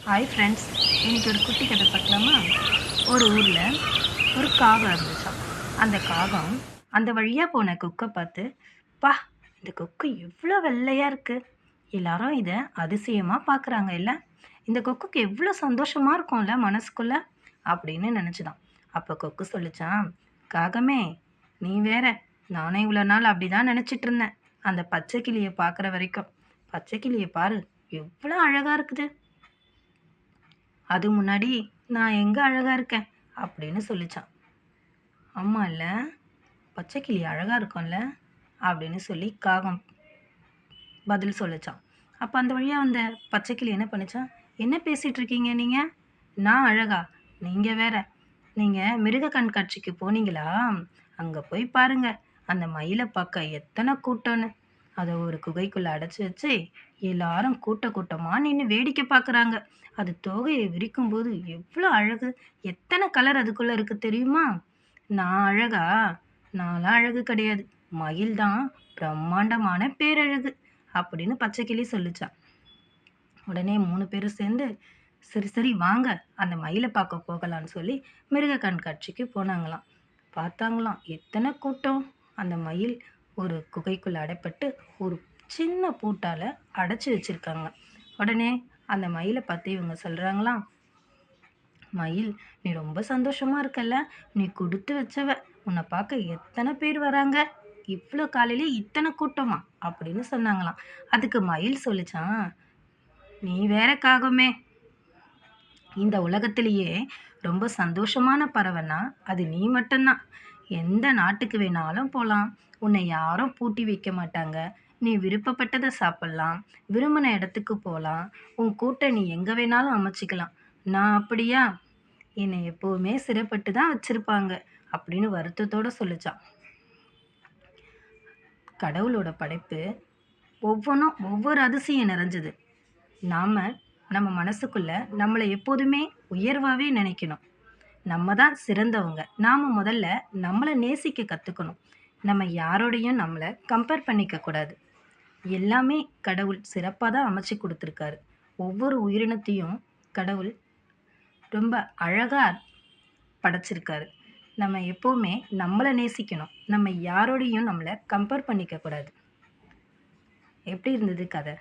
Hi friends, இன்னைக்கு ஒரு குட்டி கதை பார்க்கலாமா? ஒரு ஊரில் ஒரு காகம் இருந்துச்சாம். அந்த காகம் அந்த வழியாக போன கொக்கை பார்த்து, பா, இந்த கொக்கு எவ்வளோ வெள்ளையாக இருக்குது, எல்லாரும் இதை அதிசயமாக பார்க்குறாங்க இல்லை, இந்த கொக்குக்கு எவ்வளோ சந்தோஷமாக இருக்கும்ல மனசுக்குள்ள அப்படின்னு நினச்சிதான். அப்போ கொக்கு சொல்லிச்சான், காகமே, நீ வேற, நானே இவ்வளோ நாள் அப்படி தான் நினச்சிட்டு இருந்தேன். அந்த பச்சை கிளியை பார்க்குற வரைக்கும். பச்சை கிளியை பாரு, எவ்வளோ அழகாக இருக்குது. அது முன்னாடி நான் எங்கே அழகாக இருக்கேன் அப்படின்னு சொல்லிச்சான். அம்மா இல்லை, பச்சை கிளி அழகாக இருக்கும்ல அப்படின்னு சொல்லி காகம் பதில் சொல்லிச்சான். அப்போ அந்த வழியாக அந்த பச்சை கிளி என்ன பண்ணிச்சான், என்ன பேசிகிட்டு இருக்கீங்க நீங்கள், நான் அழகா, நீங்கள் வேற, நீங்கள் மிருக கண்காட்சிக்கு போனீங்களா, அங்கே போய் பாருங்க, அந்த மயிலை பார்க்க எத்தனை கூட்டம்னு. அதை ஒரு குகைக்குள்ளே அடைச்சி வச்சு எல்லாரும் கூட்டமாக நின்று வேடிக்கை பார்க்குறாங்க. அது தோகையை விரிக்கும்போது எவ்வளோ அழகு, எத்தனை கலர் அதுக்குள்ளே இருக்குது தெரியுமா. நான் அழகா, நான்லாம் அழகு கிடையாது, மயில் தான் பிரம்மாண்டமான பேரழகு அப்படின்னு பச்சைக்கிளி சொல்லிச்சான். உடனே 3 பேரும் சேர்ந்து, சரி சரி வாங்க அந்த மயிலை பார்க்க போகலான்னு சொல்லி மிருக கண்காட்சிக்கு போனாங்களாம். பார்த்தாங்களாம் எத்தனை கூட்டம். அந்த மயில் ஒரு குகைக்குள்ளே அடைப்பட்டு ஒரு சின்ன பூட்டால் அடைச்சி வச்சுருக்காங்க. உடனே அந்த மயிலை பார்த்து இவங்க சொல்கிறாங்களாம், மயில், நீ ரொம்ப சந்தோஷமாக இருக்கல்ல, நீ கொடுத்து வச்சவ, உன்னை பார்க்க எத்தனை பேர் வராங்க, இவ்வளோ காலையிலே இத்தனை கூட்டமா அப்படின்னு சொன்னாங்களாம். அதுக்கு மயில் சொல்லிச்சான், நீ வேற காகமே, இந்த உலகத்திலேயே ரொம்ப சந்தோஷமான பறவைன்னா அது நீ மட்டும்தான். எந்த நாட்டுக்கு வேணாலும் போகலாம், உன்னை யாரும் பூட்டி வைக்க மாட்டாங்க, நீ விருப்பப்பட்டதை சாப்பிட்லாம், விரும்பின இடத்துக்கு போகலாம், உன் கூட்டை நீ எங்கே வேணாலும் அமைச்சிக்கலாம். நான் அப்படியா, என்னை எப்போவுமே சிறைப்பட்டு தான் வச்சுருப்பாங்க அப்படின்னு வருத்தத்தோடு சொல்லிச்சான். கடவுளோட படைப்பு ஒவ்வொன்றும் ஒவ்வொரு அதிசயம் நிறைஞ்சது. நாம் நம்ம மனசுக்குள்ள நம்மளை எப்போதுமே உயர்வாகவே நினைக்கணும். நம்ம தான் சிறந்தவங்க. நாம் முதல்ல நம்மளை நேசிக்க கற்றுக்கணும். நம்ம யாரோடையும் நம்மளை கம்பேர் பண்ணிக்கக்கூடாது. எல்லாமே கடவுள் சிறப்பாக தான் அமைச்சு கொடுத்துருக்காரு. ஒவ்வொரு உயிரினத்தையும் கடவுள் ரொம்ப அழகாக படைச்சிருக்காரு. நம்ம எப்போவுமே நம்மளை நேசிக்கணும். நம்ம யாரோடையும் நம்மளை கம்பேர் பண்ணிக்கக்கூடாது. எப்படி இருந்தது கதை?